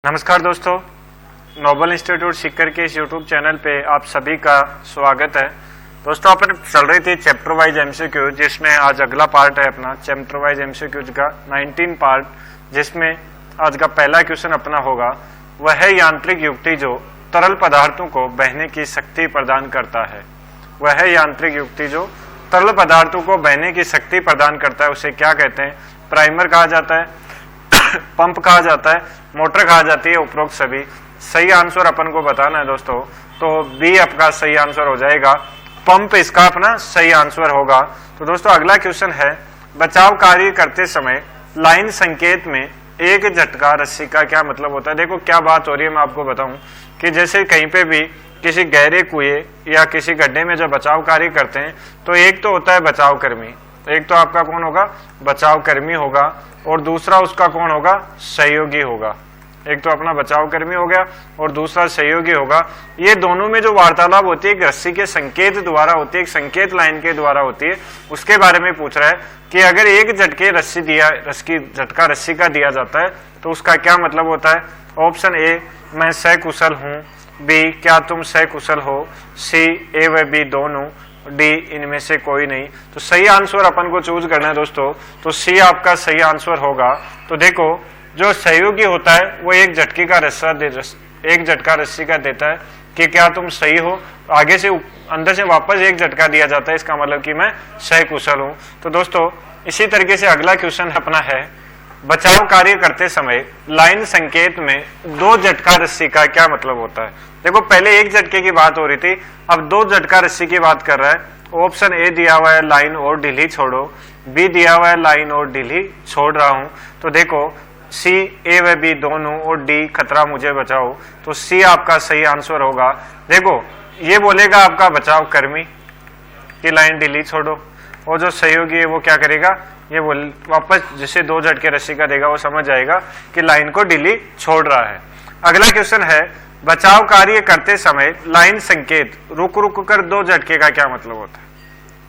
नमस्कार दोस्तों, Nobel institute Sikar के इस यूट्यूब चैनल पे आप सभी का स्वागत है। दोस्तों अपन चल रही थी चैप्टर वाइज एमसीक्यू, जिसमें आज अगला पार्ट है अपना चैप्टर वाइज एमसीक्यू का 19 पार्ट, जिसमें आज का पहला क्वेश्चन अपना होगा वह है यांत्रिक युक्ति जो तरल पदार्थों को बहने की शक्ति प्रदान करता है। वह है यांत्रिक युक्ति जो तरल पदार्थों को बहने की शक्ति प्रदान करता है, उसे क्या कहते हैं? प्राइमर कहा जाता है, पंप कहा जाता है, मोटर कहा जाती है, उपरोक्त सभी। सही आंसर अपन को बताना है दोस्तों, तो बी आपका सही आंसर हो जाएगा, पंप इसका अपना सही आंसर होगा। तो दोस्तों अगला क्वेश्चन है, बचाव कार्य करते समय लाइन संकेत में एक झटका रस्सी का क्या मतलब होता है? देखो क्या बात हो रही है, मैं आपको बताऊं कि जैसे कहीं पे भी किसी गहरे कुएं या किसी गड्ढे में जब बचाव कार्य करते हैं तो एक तो होता है बचाव कर्मी, एक तो आपका कौन होगा? बचाव कर्मी होगा, और दूसरा उसका कौन होगा? सहयोगी होगा। एक तो अपना बचाव कर्मी हो गया और दूसरा सहयोगी होगा। ये दोनों में जो वार्तालाप होती है एक रस्सी के संकेत द्वारा होती है, एक संकेत लाइन के द्वारा होती है। उसके बारे में पूछ रहा है कि अगर एक झटके झटका रस्सी का दिया जाता है तो उसका क्या मतलब होता है? ऑप्शन ए, मैं सकुशल हूँ, बी, क्या तुम सकुशल हो, सी, ए व बी दोनों, डी, इनमें से कोई नहीं। तो सही आंसर अपन को चूज करना है दोस्तों, तो सी आपका सही आंसर होगा। तो देखो जो सहयोगी होता है वो एक झटका रस्सी का देता है कि क्या तुम सही हो, आगे से अंदर से वापस एक झटका दिया जाता है, इसका मतलब कि मैं सकुशल हूं। तो दोस्तों इसी तरीके से अगला क्वेश्चन अपना है, बचाव कार्य करते समय लाइन संकेत में दो झटका रस्सी का क्या मतलब होता है? देखो पहले एक झटके की बात हो रही थी, अब दो झटका रस्सी की बात कर रहा है। ऑप्शन ए दिया हुआ है लाइन और ढीली छोड़ो, बी दिया हुआ है लाइन और ढीली छोड़ रहा हूं। तो देखो सी, ए व बी दोनों, और डी, खतरा मुझे बचाओ। तो सी आपका सही आंसर होगा। देखो ये बोलेगा आपका बचाव कर्मी कि लाइन ढीली छोड़ो, और जो सहयोगी है वो क्या करेगा? ये बोल वापस जिसे दो झटके रस्सी का देगा वो समझ जाएगा कि लाइन को ढीली छोड़ रहा है। अगला क्वेश्चन है, बचाव कार्य करते समय लाइन संकेत रुक रुक कर दो झटके का क्या मतलब होता है?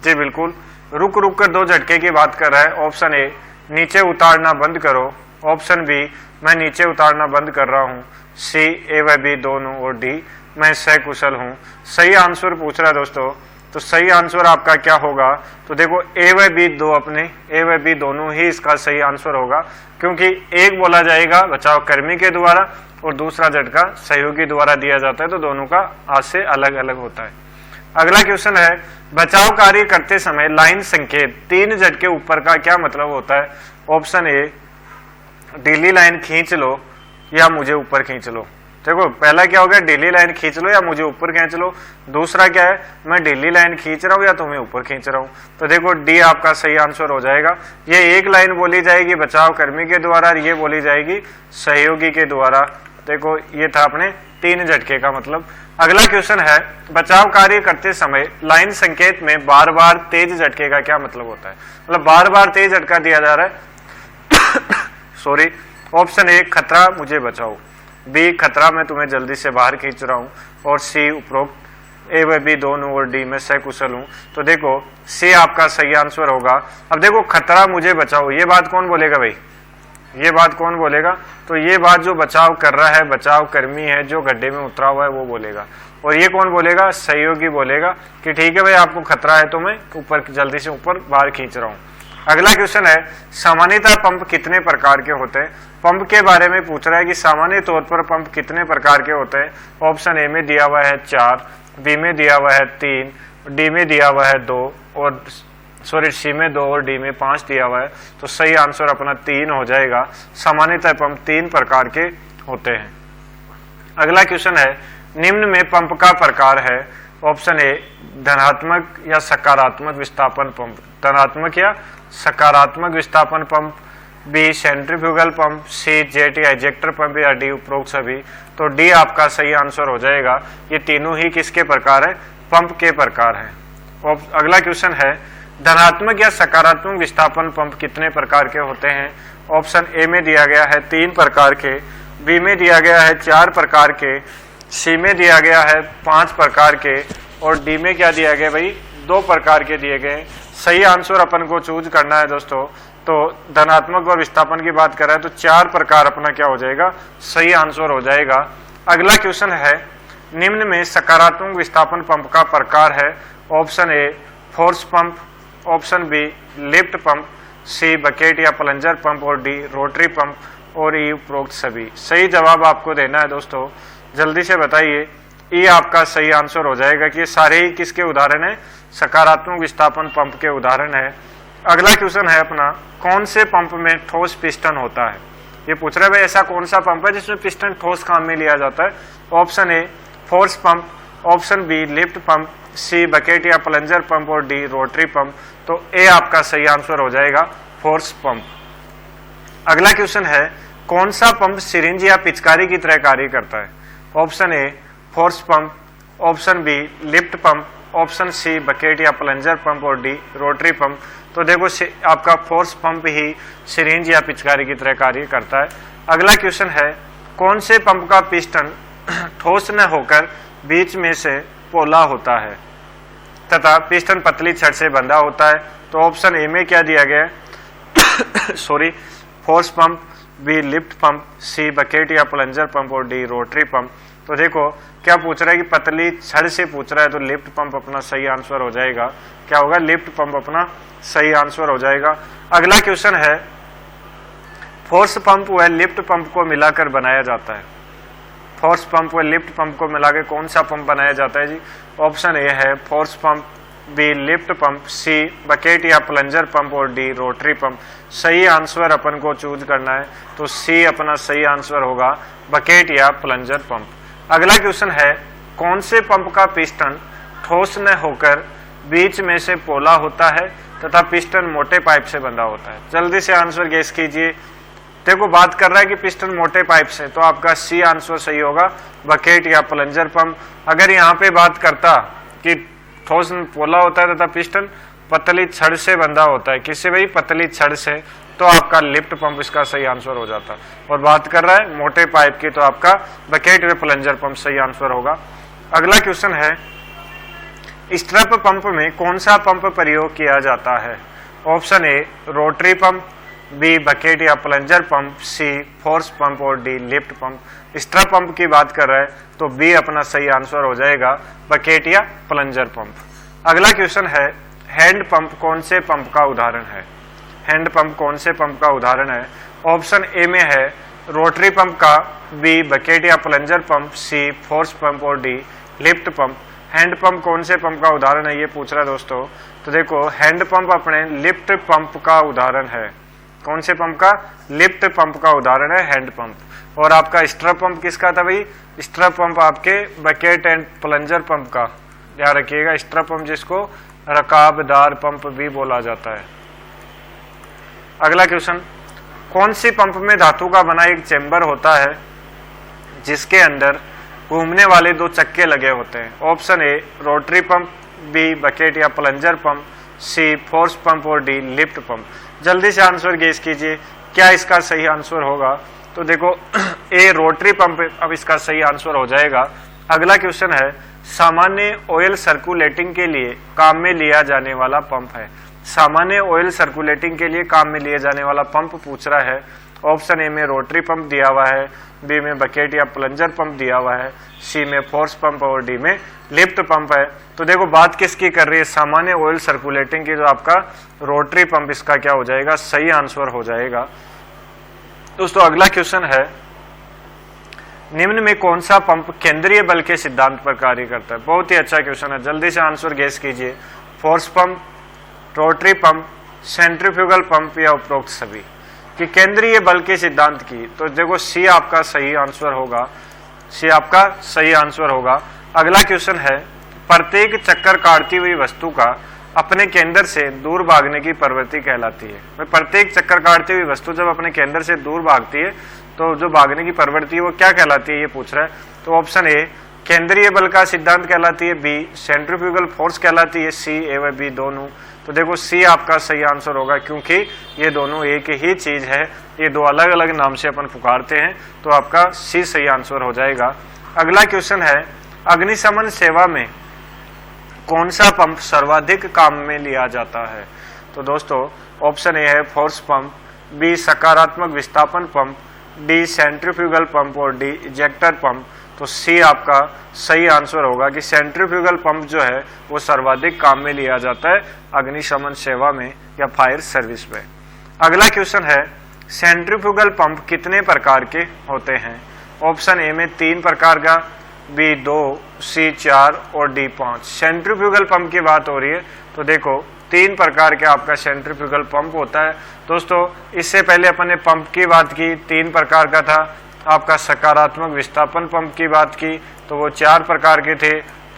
जी बिल्कुल, रुक रुक कर दो झटके की बात कर रहा है। ऑप्शन ए, नीचे उतारना बंद करो, ऑप्शन बी, मैं नीचे उतारना बंद कर रहा हूँ, सी, ए व बी दोनों, और डी, मैं सकुशल हूँ। सही आंसर पूछ रहा है दोस्तों, तो सही आंसर आपका क्या होगा? तो देखो ए व बी दोनों ही इसका सही आंसर होगा, क्योंकि एक बोला जाएगा बचाव कर्मी के द्वारा और दूसरा झटका सहयोगी द्वारा दिया जाता है, तो दोनों का आज से अलग अलग होता है। अगला क्वेश्चन है, बचाव कार्य करते समय लाइन संकेत तीन झटके ऊपर का क्या मतलब होता है? ऑप्शन ए, ढीली लाइन खींच लो या मुझे ऊपर खींच लो। देखो पहला क्या हो गया? ढीली लाइन खींच लो या मुझे ऊपर खींच लो। दूसरा क्या है? मैं ढीली लाइन खींच रहा हूँ या तुम्हें ऊपर खींच रहा हूँ। तो देखो डी आपका सही आंसर हो जाएगा। ये एक लाइन बोली जाएगी बचाव कर्मी के द्वारा और ये बोली जाएगी सहयोगी के द्वारा। देखो ये था अपने तीन झटके का मतलब। अगला क्वेश्चन है, बचाव कार्य करते समय लाइन संकेत में बार बार तेज झटके का क्या मतलब होता है? मतलब बार बार तेज झटका दिया जा रहा है सॉरी। ऑप्शन ए, खतरा मुझे बचाओ, बी, खतरा मैं तुम्हें जल्दी से बाहर खींच रहा हूँ, और सी, उपरोक्त ए व बी दोनों, और डी, मैं सकुशल हूँ। तो देखो सी आपका सही आंसर होगा। अब देखो खतरा मुझे बचाओ, ये बात कौन बोलेगा भाई? ये बात कौन बोलेगा? तो ये बात जो बचाव कर रहा है, बचाव कर्मी है जो गड्ढे में उतरा हुआ है वो बोलेगा। और ये कौन बोलेगा? सहयोगी बोलेगा कि ठीक है भाई आपको खतरा है तो मैं ऊपर जल्दी से ऊपर बाहर खींच रहा हूँ। अगला क्वेश्चन है, सामान्यतः पंप कितने प्रकार के होते हैं? पंप के बारे में पूछ रहा है कि सामान्य तौर पर पंप कितने प्रकार के होते हैं। ऑप्शन ए में दिया हुआ है 4, बी में दिया हुआ है 3, डी में दिया हुआ है 2, और सी में 2 और डी में 5 दिया हुआ है। तो सही आंसर अपना 3 हो जाएगा। सामान्यतः पंप 3 प्रकार के होते हैं। अगला क्वेश्चन है, निम्न में पंप का प्रकार है। ऑप्शन ए, धनात्मक या सकारात्मक विस्थापन पंप, धनात्मक या सकारात्मक विस्थापन पंप, बी, सेंट्रीफ्यूगल पंप, सी, जेट या इजेक्टर पंप, या डी, उपरोक्त सभी। तो डी आपका सही आंसर हो जाएगा। ये तीनों ही किसके प्रकार है? पंप के प्रकार हैं। अगला क्वेश्चन है, धनात्मक या सकारात्मक विस्थापन पंप कितने प्रकार के होते हैं? ऑप्शन ए में दिया गया है 3 प्रकार के, बी में दिया गया है 4 प्रकार के, सी में दिया गया है 5 प्रकार के, और डी में क्या दिया गया भाई? 2 प्रकार के दिए गए। सही आंसर अपन को चूज करना है दोस्तों। तो धनात्मक और विस्थापन की बात कर रहा है तो 4 प्रकार अपना क्या हो जाएगा, सही आंसर हो जाएगा। अगला क्वेश्चन है, निम्न में सकारात्मक विस्थापन पंप का प्रकार है। Option A force pump, option B lift pump, C bucket या प्लंजर पंप और डी रोटरी पंप और ई उपरोक्त सभी। सही जवाब आपको देना है दोस्तों, जल्दी से बताइए। ये आपका सही आंसर हो जाएगा कि ये सारे ही किसके उदाहरण है, सकारात्मक विस्थापन पंप के उदाहरण है। अगला क्वेश्चन है अपना, कौन से पंप में ठोस पिस्टन होता है। ये पूछ रहा है भाई ऐसा कौन सा पंप है जिसमें पिस्टन ठोस काम में लिया जाता है। Option A force pump, option B lift pump, C bucket या प्लंजर पंप और डी रोटरी पंप। तो ए आपका सही आंसर हो जाएगा फोर्स पंप। अगला क्वेश्चन है, कौन सा पंप सिरिंज या पिचकारी की तरह कार्य करता है। Option A force pump, option B lift pump, option C bucket या प्लंजर पंप और डी रोटरी पंप। तो देखो आपका फोर्स पंप ही सिरिंज या पिचकारी की तरह कार्य करता है। अगला क्वेश्चन है, कौन से पंप का पिस्टन ठोस न होकर बीच में से पोला होता है तथा पिस्टन पतली छड़ से बंधा होता है। तो ऑप्शन ए में क्या दिया गया है sorry force pump, B lift pump, C bucket या प्लंजर पंप और डी रोटरी पंप। तो देखो क्या पूछ रहा है कि पतली छड़ से पूछ रहा है तो लिफ्ट पंप अपना सही आंसर हो जाएगा। क्या होगा, लिफ्ट पंप अपना सही आंसर हो जाएगा। अगला क्वेश्चन है, फोर्स पंप व लिफ्ट पंप को मिलाकर बनाया जाता है। फोर्स पंप व लिफ्ट पंप को मिलाकर कौन सा पंप बनाया जाता है जी। ऑप्शन ए है force pump, B lift pump, C bucket या प्लंजर पंप और डी रोटरी पंप। सही आंसर अपन को चूज करना है तो सी अपना सही आंसर होगा बकेट या प्लंजर पंप। अगला क्वेश्चन है, कौन से पंप का पिस्टन ठोस न होकर बीच में से पोला होता है तथा पिस्टन मोटे पाइप से बंधा होता है। जल्दी से आंसर गेस कीजिए। देखो बात कर रहा है कि पिस्टन मोटे पाइप से, तो आपका सी आंसर सही होगा बकेट या प्लंजर पंप। अगर यहाँ पे बात करता कि ठोस पोला होता है तथा पिस्टन पतली छड़ से बंधा होता है, किससे भाई, पतली छड़ से, तो आपका लिफ्ट पंप इसका सही आंसर हो जाता। और बात कर रहा है मोटे पाइप की, तो आपका बकेट व प्लंजर पंप सही आंसर होगा। अगला क्वेश्चन है, स्ट्रप पंप में कौन सा पंप प्रयोग किया जाता है। Option A rotary pump, B bucket या plunger pump, C force pump और D lift pump. Stirrup pump की बात कर रहा है तो बी अपना सही आंसर हो जाएगा बकेट या प्लंजर पंप। अगला क्वेश्चन है, हैंड पंप कौन से पंप का उदाहरण है। हैंड पंप कौन से पंप का उदाहरण है। ऑप्शन ए में है रोटरी पंप का, बी बकेट या plunger pump, C force pump और D lift pump. Hand pump कौन से पंप का उदाहरण है ये पूछ रहा है दोस्तों। तो देखो हैंड पंप अपने लिफ्ट पंप का उदाहरण है। कौन से पंप का, लिफ्ट पंप का उदाहरण है हैंड पंप। और आपका स्ट्रप पंप किसका था भाई, स्ट्रप पंप आपके बकेट एंड प्लंजर पंप का, याद रखिएगा। स्ट्रप पंप जिसको रकाबदार पंप भी बोला जाता है। अगला क्वेश्चन, कौन सी पंप में धातु का बना एक चेंबर होता है जिसके अंदर घूमने वाले 2 चक्के लगे होते हैं। Option A rotary pump, B bucket या plunger pump, C force pump और डी लिफ्ट पंप। जल्दी से आंसर गेस कीजिए, क्या इसका सही आंसर होगा। तो देखो ए रोटरी पंप अब इसका सही आंसर हो जाएगा। अगला क्वेश्चन है, सामान्य ऑयल सर्कुलेटिंग के लिए काम में लिया जाने वाला पंप है। सामान्य ऑयल सर्कुलेटिंग के लिए काम में लिए जाने वाला पंप पूछ रहा है। ऑप्शन ए में रोटरी पंप दिया हुआ है, बी में बकेट या प्लंजर पंप दिया हुआ है, सी में फोर्स पंप और डी में लिफ्ट पंप है। तो देखो बात किसकी कर रही है, सामान्य ऑयल सर्कुलेटिंग की, जो आपका रोटरी पंप इसका क्या हो जाएगा, सही आंसर हो जाएगा। दोस्तों अगला क्वेश्चन है, निम्न में कौन सा पंप केंद्रीय बल के सिद्धांत पर कार्य करता है। बहुत ही अच्छा क्वेश्चन है, जल्दी से आंसर गेस कीजिए। Force pump, rotary pump, centrifugal pump या उपरोक्त सभी। कि केंद्रीय बल के सिद्धांत की, तो देखो सी आपका सही आंसर होगा। सी आपका सही आंसर होगा। अगला क्वेश्चन है, प्रत्येक चक्कर काटती हुई वस्तु का अपने केंद्र से दूर भागने की प्रवृत्ति कहलाती है। प्रत्येक चक्कर काटती हुई वस्तु जब अपने केंद्र से दूर भागती है तो जो भागने की प्रवृत्ति है वो क्या कहलाती है ये पूछ रहा है। तो ऑप्शन ए केंद्रीय बल का सिद्धांत कहलाती है, बी सेंट्रीफ्यूगल फोर्स कहलाती है, सी ए व बी दोनों। तो देखो सी आपका सही आंसर होगा, क्योंकि ये दोनों एक ही चीज है, ये 2 अलग अलग नाम से अपन पुकारते हैं, तो आपका सी सही आंसर हो जाएगा। अगला क्वेश्चन है, अग्निशमन सेवा में कौन सा पंप सर्वाधिक काम में लिया जाता है। तो दोस्तों ऑप्शन ए है फोर्स पंप, बी सकारात्मक विस्थापन पंप, डी सेंट्रीफ्यूगल पंप और डी इजेक्टर पंप। तो सी आपका सही आंसर होगा कि सेंट्रीफ्यूगल पंप जो है वो सर्वाधिक काम में लिया जाता है अग्निशमन सेवा में या फायर सर्विस में। अगला क्वेश्चन है सेंट्रीफ्यूगल पंप कितने प्रकार के होते हैं? ऑप्शन ए में 3 प्रकार का, बी 2, सी 4 और डी 5। सेंट्रीफ्यूगल पंप की बात हो रही है तो देखो 3 प्रकार के आपका सेंट्रीफ्यूगल पंप होता है। दोस्तों इससे पहले अपन ने पंप की बात की, 3 प्रकार का था। आपका सकारात्मक विस्थापन पंप की बात की तो वो 4 प्रकार के थे।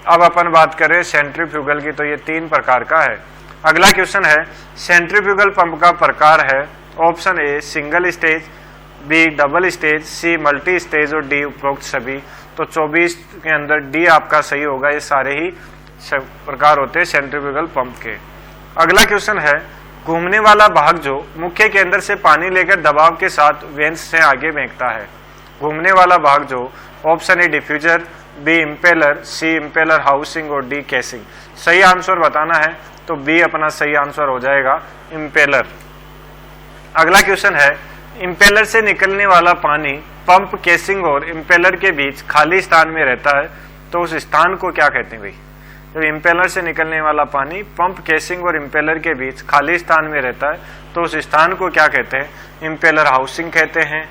अब अपन बात करें सेंट्रीफ्यूगल की तो ये 3 प्रकार का है। अगला क्वेश्चन है सेंट्रीफ्यूगल पंप का प्रकार है, option A single stage, B double stage, C multi stage और डी उपरोक्त सभी। तो 24 के अंदर डी आपका सही होगा। ये सारे ही प्रकार होते हैं सेंट्रीफ्यूगल पंप के। अगला क्वेश्चन है घूमने वाला भाग जो मुख्य केंद्र से पानी लेकर दबाव के साथ वेंस से आगे फेंकता है। घूमने वाला भाग जो, option A diffuser, B impeller, C impeller housing और डी केसिंग। सही आंसर बताना है तो बी अपना सही आंसर हो जाएगा इम्पेलर। अगला क्वेश्चन है इम्पेलर से निकलने वाला पानी पंप केसिंग और इम्पेलर के बीच खाली स्थान में रहता है तो उस स्थान को क्या कहते हैं भाई? जब इम्पेलर से निकलने वाला पानी पंप केसिंग और इम्पेलर के बीच खाली स्थान में रहता है तो उस स्थान को क्या कहते हैं? इम्पेलर हाउसिंग कहते हैं,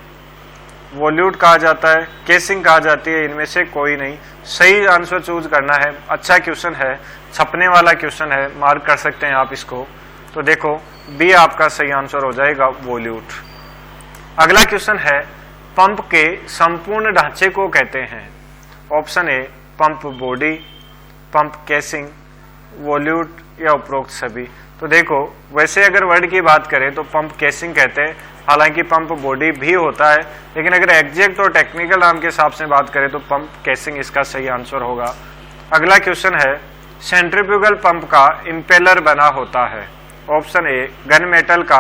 वॉल्यूट कहा जाता है, केसिंग कहा जाती है। इनमें से कोई नहीं, सही आंसर चूज करना है। अच्छा क्वेश्चन है, छपने वाला क्वेश्चन है, मार्क कर सकते हैं आप इसको। तो देखो बी आपका सही आंसर हो जाएगा वॉल्यूट। अगला क्वेश्चन है पंप के संपूर्ण ढांचे को कहते हैं। Option a pump body, pump casing, वॉल्यूट या उपरोक्त सभी। तो देखो वैसे अगर वर्ड की बात करें तो पंप केसिंग कहते हैं, हालांकि पंप बॉडी भी होता है, लेकिन अगर एग्जैक्ट और टेक्निकल नाम के हिसाब से बात करें तो पंप केसिंग इसका सही आंसर होगा। अगला क्वेश्चन है सेंट्रीफ्यूगल पंप का इम्पेलर बना होता है। ऑप्शन ए गन मेटल का,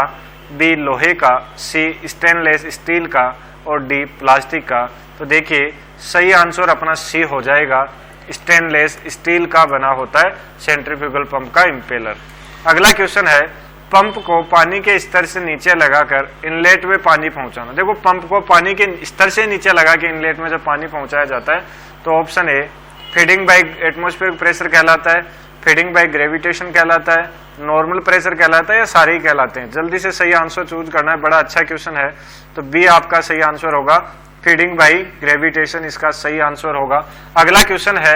बी लोहे का, सी स्टेनलेस स्टील का और डी प्लास्टिक का। तो देखिए सही आंसर अपना सी हो जाएगा, स्टेनलेस स्टील का बना होता है सेंट्रीफ्यूगल पंप का इम्पेलर। अगला क्वेश्चन है पंप को पानी के स्तर से नीचे लगाकर इनलेट में पानी पहुंचाना। देखो पंप को पानी के स्तर से नीचे लगा के इनलेट में जब पानी पहुंचाया जाता है तो option A feeding by atmospheric pressure कहलाता है, फीडिंग बाय ग्रेविटेशन कहलाता है, नॉर्मल प्रेशर कहलाता है या सारे ही कहलाते हैं। जल्दी से सही आंसर चूज करना है, बड़ा अच्छा क्वेश्चन है। तो बी आपका सही आंसर होगा, फीडिंग बाय ग्रेविटेशन इसका सही आंसर होगा। अगला क्वेश्चन है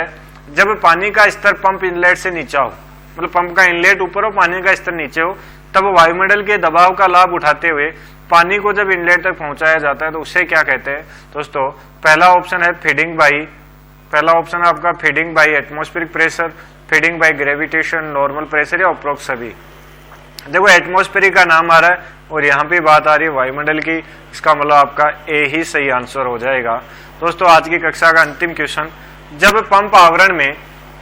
जब पानी का स्तर पंप इनलेट से नीचा हो, मतलब पंप का इनलेट ऊपर हो पानी का स्तर नीचे हो, तब वायुमंडल के दबाव का लाभ उठाते हुए पानी को जब इनलेट तक पहुंचाया जाता है तो उसे क्या कहते हैं? दोस्तों पहला ऑप्शन है फीडिंग बाई, पहला ऑप्शन है आपका feeding by atmospheric pressure, feeding by gravitation, normal pressure या उपरोक्त सभी। देखो एटमॉस्फेरिक का नाम आ रहा है और यहाँ पे बात आ रही है वायुमंडल की, इसका मतलब आपका ए ही सही आंसर हो जाएगा। दोस्तों आज की कक्षा का अंतिम क्वेश्चन, जब पंप आवरण में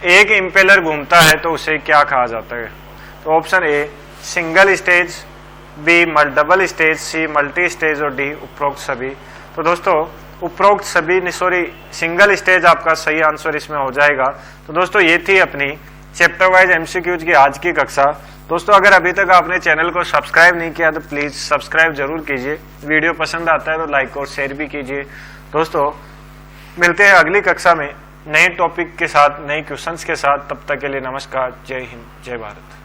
एक इम्पेलर घूमता है तो उसे क्या कहा जाता है? तो option A single stage, B double stage, C multi stage और डी उपरोक्त सभी। तो दोस्तों उपरोक्त सभी सॉरी सिंगल स्टेज आपका सही आंसर इसमें हो जाएगा। तो दोस्तों ये थी अपनी चैप्टर वाइज एमसीक्यूज की आज की कक्षा। दोस्तों अगर अभी तक आपने चैनल को सब्सक्राइब नहीं किया तो प्लीज सब्सक्राइब जरूर कीजिए, वीडियो पसंद आता है तो लाइक और शेयर भी कीजिए। दोस्तों मिलते हैं अगली कक्षा में नए टॉपिक के साथ, नए क्वेश्चंस के साथ। तब तक के लिए नमस्कार, जय हिंद, जय भारत।